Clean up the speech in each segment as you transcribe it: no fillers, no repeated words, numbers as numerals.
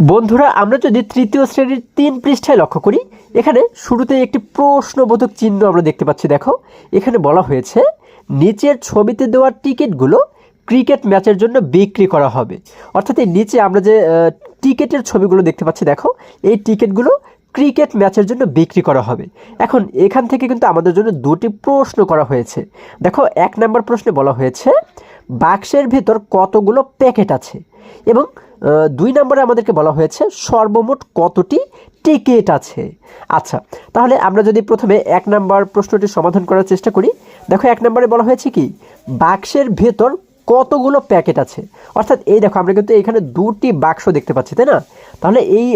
বন্ধুরা, আমরা যদি তৃতীয় শ্রেণীর ৩ পৃষ্ঠায় লক্ষ্য করি, এখানে শুরুতেই একটি প্রশ্নবোধক চিহ্ন আমরা দেখতে পাচ্ছি। দেখো, এখানে বলা হয়েছে নিচের ছবিতে দেওয়া টিকিটগুলো ক্রিকেট ম্যাচের জন্য বিক্রি করা হবে। অর্থাৎ এই নিচে আমরা যে টিকিটের ছবিগুলো দেখতে পাচ্ছি, দেখো এই টিকিটগুলো ক্রিকেট ম্যাচের জন্য বিক্রি করা হবে। এখন এখান থেকে কিন্তু আমাদের জন্য দুটি প্রশ্ন করা হয়েছে। দেখো, ১ নম্বর প্রশ্নে বলা হয়েছে বাক্সের ভেতর কতগুলো প্যাকেট আছে, এবং ২ নম্বরে আমাদেরকে বলা হয়েছে সর্বমোট কতটি টিকিট আছে। আচ্ছা, তাহলে আমরা যদি প্রথমে ১ নম্বর প্রশ্নটি সমাধান করার চেষ্টা করি। দেখো, ১ নম্বরে বলা হয়েছে কি বাক্সের ভেতর কতগুলো প্যাকেট আছে। অর্থাৎ এই দেখো, আমরা কিন্তু এখানে দুটি বাক্স দেখতে পাচ্ছি, তাই না? তাহলে এই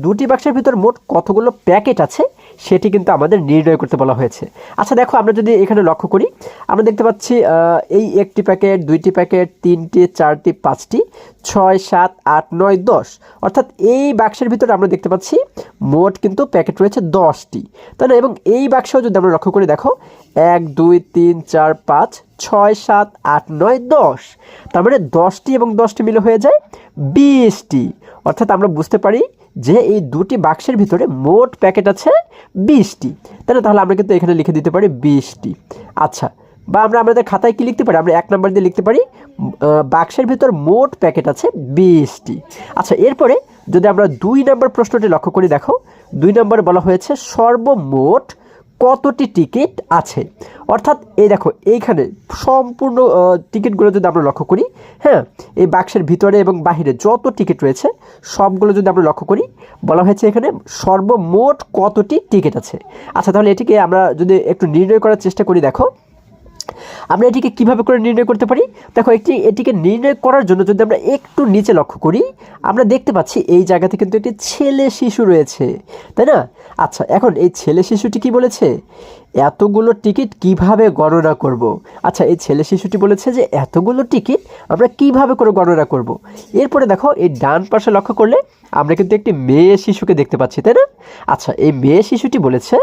দুটি বাক্সের ভিতর মোট কতগুলো প্যাকেট আছে সেটি কিন্তু আমাদের নির্ণয় করতে বলা হয়েছে। আচ্ছা দেখো, আমরা যদি এখানে লক্ষ্য করি, আমরা দেখতে পাচ্ছি এই একটি প্যাকেট, দুইটি প্যাকেট, তিনটি, চারটি, পাঁচটি, ৬, ৭, ৮, ৯, ১০। অর্থাৎ এই বাক্সের ভিতরে আমরা দেখতে পাচ্ছি মোট কিন্তু প্যাকেট রয়েছে ১০টি, তাই না? এবং এই বাক্সেও যদি আমরা লক্ষ্য করি, দেখো ১, ২, ৩, ৪, ৫, ৬, ৭, ৮, ৯, ১০। তার মানে ১০টি এবং ১০টি মিলে হয়ে যায় ২০টি। অর্থাৎ আমরা বুঝতে পারি যে এই দুটি বাক্সের ভিতরে মোট প্যাকেট আছে ২০টি, তাই না? তাহলে আমরা কিন্তু এখানে লিখে দিতে পারি ২০টি। আচ্ছা, বা আমরা আমাদের খাতায় কি লিখতে পারি? আমরা ১ নম্বর দিয়ে লিখতে পারি বাক্সের ভিতর মোট প্যাকেট আছে ২০টি। আচ্ছা, এরপরে যদি আমরা ২ নম্বর প্রশ্নটি লক্ষ্য করি, দেখো ২ নম্বরে বলা হয়েছে সর্বমোট কতটি টিকিট আছে। অর্থাৎ এই দেখো, এইখানে সম্পূর্ণ টিকিটগুলো যদি আমরা লক্ষ্য করি, হ্যাঁ, এই বাক্সের ভিতরে এবং বাহিরে যত টিকিট রয়েছে সবগুলো যদি আমরা লক্ষ্য করি, বলা হয়েছে এখানে সর্বমোট কতটি টিকিট আছে। আচ্ছা, তাহলে এটিকে আমরা যদি একটু নির্ণয় করার চেষ্টা করি, দেখো আমরা এটিকে কিভাবে করে নির্ণয় করতে পারি। দেখো, এটিকে নির্ণয় করার জন্য যদি আমরা একটু নিচে লক্ষ্য করি, আমরা দেখতে পাচ্ছি এই জায়গাতে কিন্তু একটি ছেলে শিশু রয়েছে, তাই না? আচ্ছা, এখন এই ছেলে শিশুটি কি বলেছে? এতগুলো টিকিট কিভাবে গণনা করব। আচ্ছা, এই ছেলে শিশুটি বলেছে যে এতগুলো টিকিট আমরা কিভাবে করে গণনা করব। এরপরে দেখো, এই ডান পাশে লক্ষ্য করলে আমরা কিন্তু একটি মেয়ে শিশুকে দেখতে পাচ্ছি, তাই না? আচ্ছা, এই মেয়ে শিশুটি বলেছে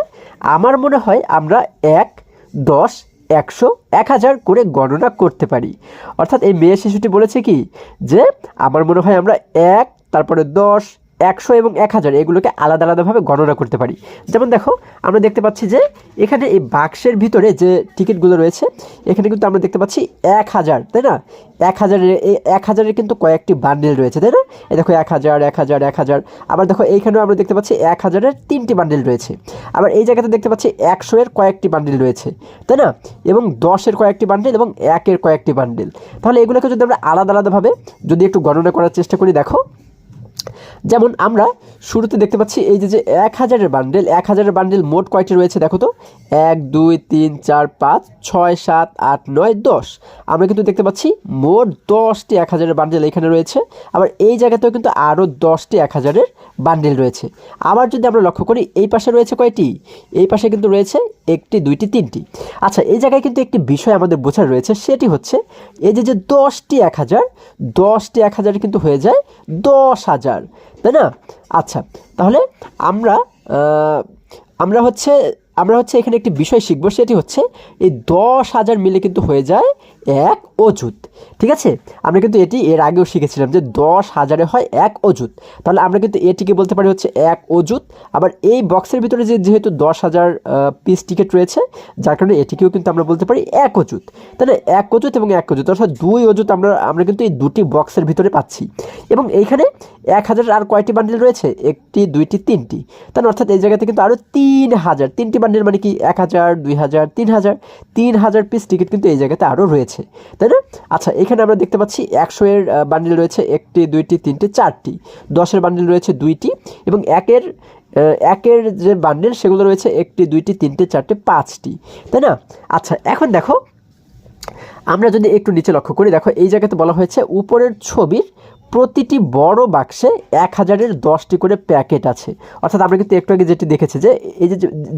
আমার মনে হয় আমরা ১, ১০, ১০০, ১০০০ করে গণনা করতে পারি। অর্থাৎ এই মেয়ে শিশুটি বলেছে কি যে আমার মনে হয় আমরা ১, তারপরে ১০, ১০০ এবং ১০০০ এগুলোকে আলাদা আলাদাভাবে গণনা করতে পারি। যেমন দেখো, আমরা দেখতে পাচ্ছি যে এখানে এই বাক্সের ভিতরে যে টিকিটগুলো রয়েছে, এখানে কিন্তু আমরা দেখতে পাচ্ছি ১০০০, তাই না? ১০০০, এই ১০০০-এর কিন্তু কয়েকটি বান্ডেল রয়েছে, তাই না? এই দেখো ১০০০, ১০০০, ১০০০। আবার দেখো এইখানেও আমরা দেখতে পাচ্ছি ১০০০-এর ৩টি বান্ডেল রয়েছে। আবার এই জায়গাতে দেখতে পাচ্ছি ১০০-এর কয়েকটি বান্ডেল রয়েছে, তাই না? এবং ১০-এর কয়েকটি বান্ডেল এবং ১-এর কয়েকটি বান্ডেল। তাহলে এগুলোকে যদি আমরা আলাদা আলাদাভাবে যদি একটু গণনা করার চেষ্টা করি, দেখো যেমন আমরা শুরুতে দেখতে পাচ্ছি এই যে ১০০০-এর বান্ডেল, ১০০০-এর বান্ডেল মোট কয়টি রয়েছে দেখো তো? ১, ২, ৩, ৪, ৫, ৬, ৭, ৮, ৯, ১০। আমরা কিন্তু দেখতে পাচ্ছি মোট ১০টি ১০০০-এর বান্ডেল এখানে রয়েছে। আবার এই জায়গাতেও কিন্তু আরও 10টি ১০০০-এর বান্ডেল রয়েছে। আবার যদি আমরা লক্ষ্য করি, এই পাশে রয়েছে কয়টি? এই পাশে কিন্তু রয়েছে ১টি, ২টি, ৩টি। আচ্ছা, এই জায়গায় কিন্তু একটি বিষয় আমাদের বোঝার রয়েছে, সেটি হচ্ছে এই যে 10টি ১০০০, 10টি ১০০০ কিন্তু হয়ে যায় ১০,০০০, তাই না? আচ্ছা, তাহলে আমরা হচ্ছে এখানে একটি বিষয় শিখবো, সেটি হচ্ছে এই ১০,০০০ মিলে কিন্তু হয়ে যায় ১ অযুত। ঠিক আছে, আমরা কিন্তু এটি এর আগেও শিখেছিলাম যে ১০,০০০-এ হয় ১ অযুত। তাহলে আমরা কিন্তু এটিকে বলতে পারি হচ্ছে ১ অযুত। আবার এই বক্সের ভিতরে যেহেতু ১০,০০০ পিস টিকিট রয়েছে, যার কারণে এটিকেও কিন্তু আমরা বলতে পারি ১ অযুত। তাহলে ১ অযুত এবং ১ অযুত অর্থাৎ ২ অযুত আমরা কিন্তু এই দুটি বক্সের ভিতরে পাচ্ছি। এবং এইখানে ১০০০ আর কয়টি বান্ডেল রয়েছে? ১টি, ২টি, ৩টি। তাহলে অর্থাৎ এই জায়গাতে কিন্তু আরও ৩০০০, ৩টি বান্ডেল মানে কি ১০০০, ২০০০, ৩০০০, ৩০০০ পিস টিকিট কিন্তু এই জায়গাতে আরও রয়েছে, তাই না? আচ্ছা, এখানে আমরা দেখতে পাচ্ছি ১০০-এর বান্ডেল রয়েছে ১টি, ২টি, ৩টি, ৪টি। ১০-এর বান্ডেল রয়েছে ২টি এবং একের যে বান্ডেল সেগুলো রয়েছে ১টি, ২টি, ৩টে, ৪টে, ৫টি, তাই না? আচ্ছা, এখন দেখো আমরা যদি একটু নিচে লক্ষ্য করি, দেখো এই জায়গাতে বলা হয়েছে উপরের ছবির প্রতিটি বড় বাক্সে ১০০০-এর ১০টি করে প্যাকেট আছে। অর্থাৎ আমরা কিন্তু একটু আগে যেটি দেখেছি যে এই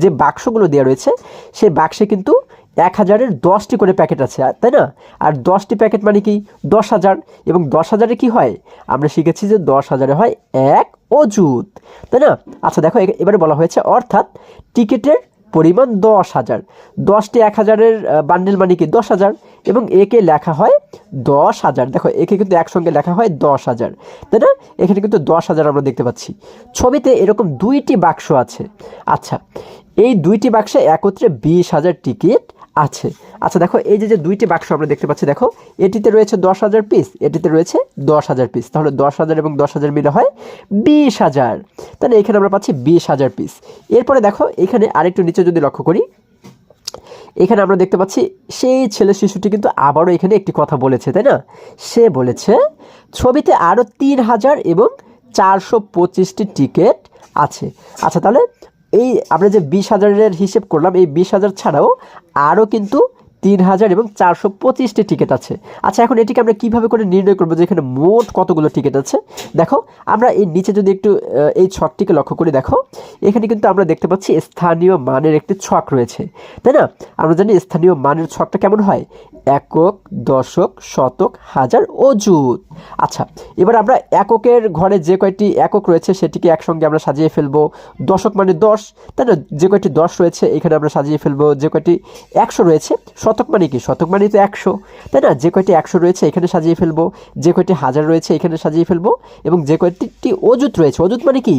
যে বাক্সগুলো দেওয়া রয়েছে, সেই বাক্সে কিন্তু ১০০০-এর ১০টি করে প্যাকেট আছে, তাই না? আর ১০টি প্যাকেট মানে কি ১০,০০০, এবং ১০,০০০-এ কী হয়? আমরা শিখেছি যে ১০,০০০-এ হয় ১ অযুত, তাই না? আচ্ছা দেখো, এবারে বলা হয়েছে অর্থাৎ টিকিটের পরিমাণ ১০,০০০। ১০টি ১০০০-এর বান্ডেল মানে কি ১০,০০০, এবং একে লেখা হয় 10,000। দেখো একে কিন্তু একসঙ্গে লেখা হয় 10,000, তাই না? এখানে কিন্তু 10,000 আমরা দেখতে পাচ্ছি। ছবিতে এরকম 2টি বাক্স আছে। আচ্ছা, এই 2টি বাক্সে একত্রে 20,000 টিকিট আছে। আচ্ছা দেখো, এই যে 2টি বাক্স আমরা দেখতে পাচ্ছি, দেখো এটিতে রয়েছে 10,000 পিস, এটিতে রয়েছে 10,000 পিস। তাহলে 10,000 এবং 10,000 মিলে হয় 20,000। তাহলে এখানে আমরা পাচ্ছি 20,000 পিস। এরপরে দেখো এখানে আরেকটু নিচে যদি লক্ষ্য করি, এখানে আমরা দেখতে পাচ্ছি সেই ছেলে শিশুটি কিন্তু আবারও এখানে একটি কথা বলেছে, তাই না? সে বলেছে ছবিতে আরও 3,000 এবং 425টি টিকিট আছে। আচ্ছা, তাহলে এই আমরা যে 20,000-এর হিসেব করলাম, এই 20,000 ছাড়াও আরও কিন্তু 3,000 এবং 425টি টিকিট আছে। আচ্ছা, এখন এটিকে আমরা কীভাবে করে নির্ণয় করবো যে এখানে মোট কতগুলো টিকিট আছে? দেখো আমরা এই নিচে যদি একটু এই ছকটিকে লক্ষ্য করি, দেখো এখানে কিন্তু আমরা দেখতে পাচ্ছি স্থানীয় মানের একটি ছক রয়েছে, তাই না? আমরা জানি স্থানীয় মানের ছকটা কেমন হয়, একক, দশক, শতক, হাজার, অযুত। আচ্ছা, এবার আমরা এককের ঘরে যে কয়টি একক রয়েছে সেটিকে একসঙ্গে আমরা সাজিয়ে ফেলবো। দশক মানে 10, তাই না? যে কয়টি 10 রয়েছে এখানে আমরা সাজিয়ে ফেলবো। যে কয়টি 100 রয়েছে, শতক মানে কি, শতক মানে তো 100, তাই না? যে কয়টি 100 রয়েছে এখানে সাজিয়ে ফেলবো। যে কয়টি হাজার রয়েছে এখানে সাজিয়ে ফেলবো। এবং যে কয়টি অযুত রয়েছে, অযুত মানে কি,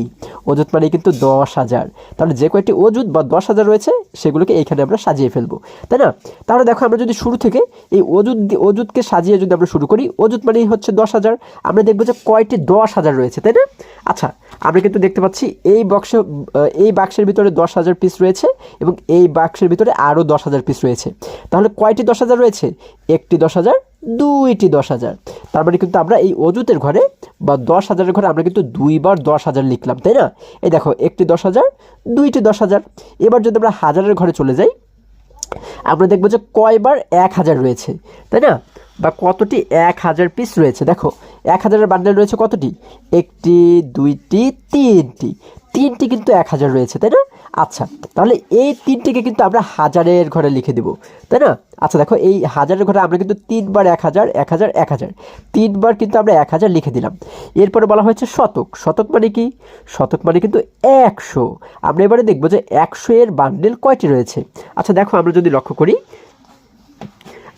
অযুত মানে কিন্তু 10,000। তাহলে যে কয়টি অযুত বা 10,000 রয়েছে সেগুলোকে এইখানে আমরা সাজিয়ে ফেলবো, তাই না? তাহলে দেখো আমরা যদি শুরু থেকে এই অযুতকে সাজিয়ে যদি আমরা শুরু করি, অযুত মানে হচ্ছে 10,000, আমরা দেখবো যে কয়টি 10,000 রয়েছে, তাই না? আচ্ছা, আমরা কিন্তু দেখতে পাচ্ছি এই বাক্সের ভিতরে 10,000 পিস রয়েছে এবং এই বাক্সের ভিতরে আরও 10,000 পিস রয়েছে। তাহলে কয়টি 10,000 রয়েছে? একটি 10,000, দুইটি 10,000। তার মানে কিন্তু আমরা এই অযুতের ঘরে বা 10,000-এর ঘরে আমরা কিন্তু 2বার 10,000 লিখলাম, তাই না? এই দেখো, একটি 10,000, দুইটি 10,000। এবার যদি আমরা হাজারের ঘরে চলে যাই, আমরা দেখবো যে কয়বার 1,000 রয়েছে, তাই না? বা কতটি 1,000 পিস রয়েছে। দেখো 1,000-এর বান্ডেল রয়েছে কতটি, একটি, দুইটি, তিনটি কিন্তু 1,000 রয়েছে, তাই না? আচ্ছা, তাহলে এই তিনটিকে কিন্তু আমরা হাজারের ঘরে লিখে দেব, তাই না? আচ্ছা দেখো, এই হাজারের ঘরে আমরা কিন্তু 3বার 1,000, 1,000, 1,000, 3বার কিন্তু আমরা 1,000 লিখে দিলাম। এরপরে বলা হয়েছে শতক। শতক মানে কি, শতক মানে কিন্তু 100। আমরা এবারে দেখবো যে 100-এর বান্ডেল কয়টি রয়েছে। আচ্ছা দেখো, আমরা যদি লক্ষ্য করি,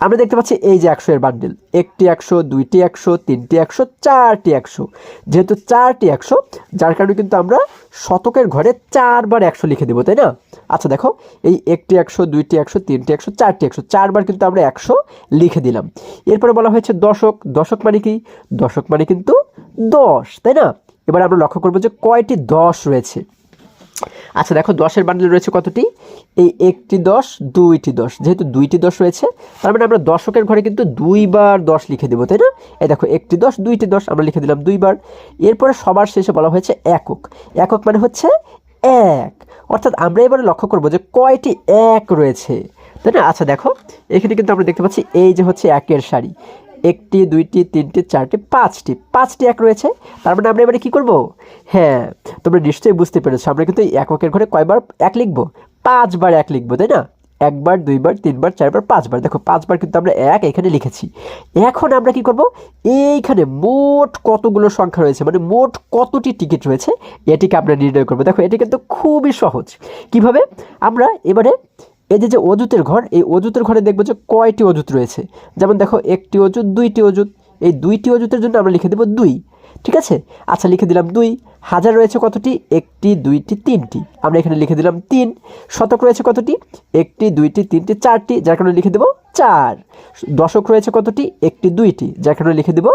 আমরা দেখতে পাচ্ছি এই যে 100-এর বান্ডেল, একটি 100, দুইটি 100, তিনটি 100, চারটি 100। যেহেতু চারটি 100, যার কারণে কিন্তু আমরা শতকের ঘরে 4বার 100 লিখে দেবো, তাই না? আচ্ছা দেখো, এই একটি 100, দুইটি 100, তিনটি 100, চারটি 100, 4বার কিন্তু আমরা 100 লিখে দিলাম। এরপরে বলা হয়েছে দশক। দশক মানে কি, দশক মানে কিন্তু 10, তাই না? এবার আমরা লক্ষ্য করবো যে কয়টি 10 রয়েছে। আচ্ছা দেখো, 10-এর বান্ডেল রয়েছে কতটি, এই একটি 10, দুইটি 10। যেহেতু দুইটি 10 রয়েছে, তার মানে আমরা দশকের ঘরে কিন্তু 2বার 10 লিখে দেবো, তাই না? এই দেখো, একটি 10, দুইটি 10, আমরা লিখে দিলাম 2বার। এরপরে সবার শেষে বলা হয়েছে একক। একক মানে হচ্ছে 1, অর্থাৎ আমরা এবারে লক্ষ্য করবো যে কয়টি 1 রয়েছে, তাই না? আচ্ছা দেখো, এখানে কিন্তু আমরা দেখতে পাচ্ছি এই যে হচ্ছে 1-এর সারি, একটি, দুইটি, তিনটি, চারটি, পাঁচটি 1 রয়েছে। তার মানে আমরা এবারে কী করব, হ্যাঁ তোমরা নিশ্চয়ই বুঝতে পেরেছো, আমরা কিন্তু এই এককের ঘরে কয়বার 1 লিখবো, 5বার 1 লিখবো, তাই না? 1বার, 2বার, 3বার, 4বার, 5বার। দেখো 5বার কিন্তু আমরা 1 এখানে লিখেছি। এখন আমরা কি করব, এইখানে মোট কতগুলো সংখ্যা রয়েছে, মানে মোট কতটি টিকিট রয়েছে, এটিকে আমরা নির্ণয় করবো। দেখো এটি কিন্তু খুবই সহজ। কিভাবে, আমরা এবারে এই যে অযুতের ঘর, এই অযুতের ঘরে দেখবো যে কয়টি অযুত রয়েছে। যেমন দেখো, একটি অযুত, দুইটি অযুত। এই দুইটি অযুতের জন্য আমরা লিখে দেবো 2, ঠিক আছে? আচ্ছা, লিখে দিলাম 2। হাজার রয়েছে কতটি, একটি, দুইটি, তিনটি, আমরা এখানে লিখে দিলাম 3। শতক রয়েছে কতটি, একটি, দুইটি, তিনটি, চারটি, যার কারণে লিখে দেবো 4। দশক রয়েছে কতটি, একটি, দুইটি, যার কারণে লিখে দেবো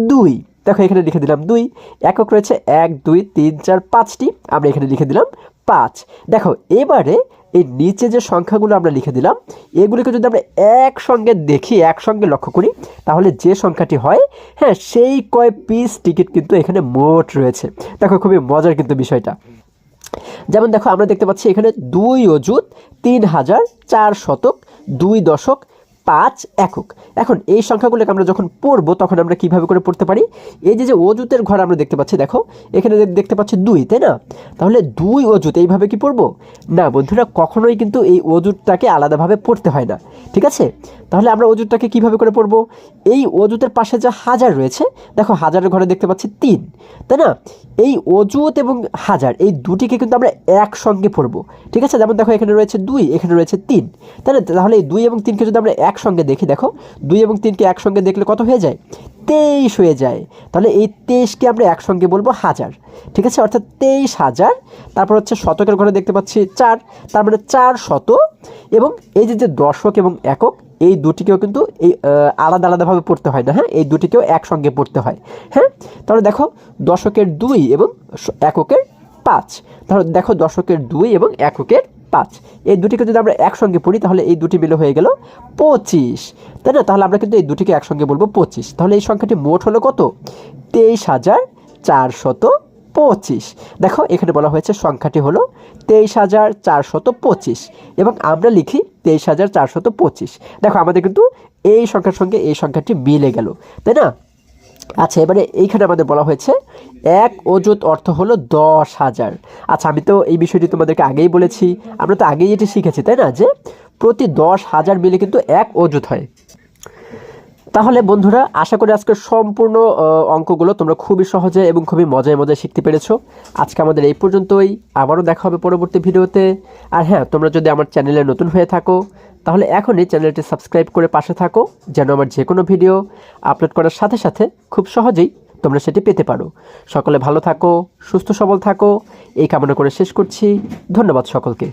2। দেখো এখানে লিখে দিলাম 2। একক রয়েছে 1, 2, 3, 4, 5টি, আমরা এখানে লিখে দিলাম 5। দেখো এবারে এই নিচে যে সংখ্যাগুলো আমরা লিখে দিলাম, এগুলিকে যদি আমরা একসঙ্গে দেখি, একসঙ্গে লক্ষ্য করি, তাহলে যে সংখ্যাটি হয়, হ্যাঁ সেই কয় পিস টিকিট কিন্তু এখানে মোট রয়েছে। দেখো খুবই মজার কিন্তু বিষয়টা। যেমন দেখো, আমরা দেখতে পাচ্ছি এখানে 2 অযুত, 3,000, 4 শতক, 2 দশক, 5 একক। এখন এই সংখ্যাগুলোকে আমরা যখন পড়বো তখন আমরা কিভাবে করে পড়তে পারি, এই যে অযুতের ঘর আমরা দেখতে পাচ্ছি, দেখো এখানে দেখতে পাচ্ছি 2, তাই না? তাহলে 2 অযুত এইভাবে কি পড়বো না বন্ধুরা, কখনোই কিন্তু এই অযুতটাকে আলাদাভাবে পড়তে হয় না, ঠিক আছে? তাহলে আমরা অযুতটাকে কিভাবে করে পড়বো, এই অযুতের পাশে যে হাজার রয়েছে, দেখো হাজারের ঘরে দেখতে পাচ্ছি 3, তাই না? এই অযুত এবং হাজার এই দুটিকে কিন্তু আমরা একসঙ্গে পড়বো, ঠিক আছে? যেমন দেখো এখানে রয়েছে 2, এখানে রয়েছে 3, তাই না? তাহলে এই 2 এবং 3কে যদি আমরা একসঙ্গে দেখি, দেখো 2 এবং 3কে একসঙ্গে দেখলে কত হয়ে যায়? 23 হয়ে যায়। তাহলে এই 23কে আমরা একসঙ্গে বলবো হাজার। ঠিক আছে, অর্থাৎ 23,000। তারপর হচ্ছে শতকের ঘরে দেখতে পাচ্ছি 4, তার মানে 400। এবং এই যে দশক এবং একক, এই দুটিকেও কিন্তু এই আলাদা আলাদাভাবে পড়তে হয় না, হ্যাঁ, এই দুটিকেও একসঙ্গে পড়তে হয়। হ্যাঁ, তাহলে দেখো দশকের 2 এবং এককের 5। তাহলে দেখো দশকের 2 এবং এককের 5, এই দুটিকে যদি আমরা একসঙ্গে পড়ি তাহলে এই দুটি মিলে হয়ে গেল 25, তাই না? তাহলে আমরা কিন্তু এই দুটিকে একসঙ্গে বলবো 25। তাহলে এই সংখ্যাটি মোট হলো কত? 23,425। দেখো এখানে বলা হয়েছে সংখ্যাটি হলো 23,425 এবং আমরা লিখি 23,425। দেখো আমাদের কিন্তু এই সংখ্যার সঙ্গে এই সংখ্যাটি মিলে গেল, তাই না? আচ্ছা, এবারে এইখানে আমাদের বলা হয়েছে এক অযুত অর্থ হলো 10,000। আচ্ছা, আমি তো এই বিষয়টি তোমাদেরকে আগেই বলেছি, আমরা তো আগেই এটি শিখেছি, তাই না, যে প্রতি 10,000 মিলে কিন্তু এক অযুত হয়। তাহলে বন্ধুরা, আশা করি আজকের সম্পূর্ণ অঙ্কগুলো তোমরা খুবই সহজে এবং খুবই মজায় মজায় শিখতে পেরেছো। আজকে আমাদের এই পর্যন্তই, আবারও দেখা হবে পরবর্তী ভিডিওতে। আর হ্যাঁ, তোমরা যদি আমার চ্যানেলে নতুন হয়ে থাকো তাহলে এখনই চ্যানেলটি সাবস্ক্রাইব করে পাশে থাকো, যেন আমার যে কোনো ভিডিও আপলোড করার সাথে সাথে খুব সহজেই তোমরা সেটি পেতে পারো। সকলে ভালো থাকো, সুস্থ সবল থাকো, এই কামনা করে শেষ করছি। ধন্যবাদ সকলকে।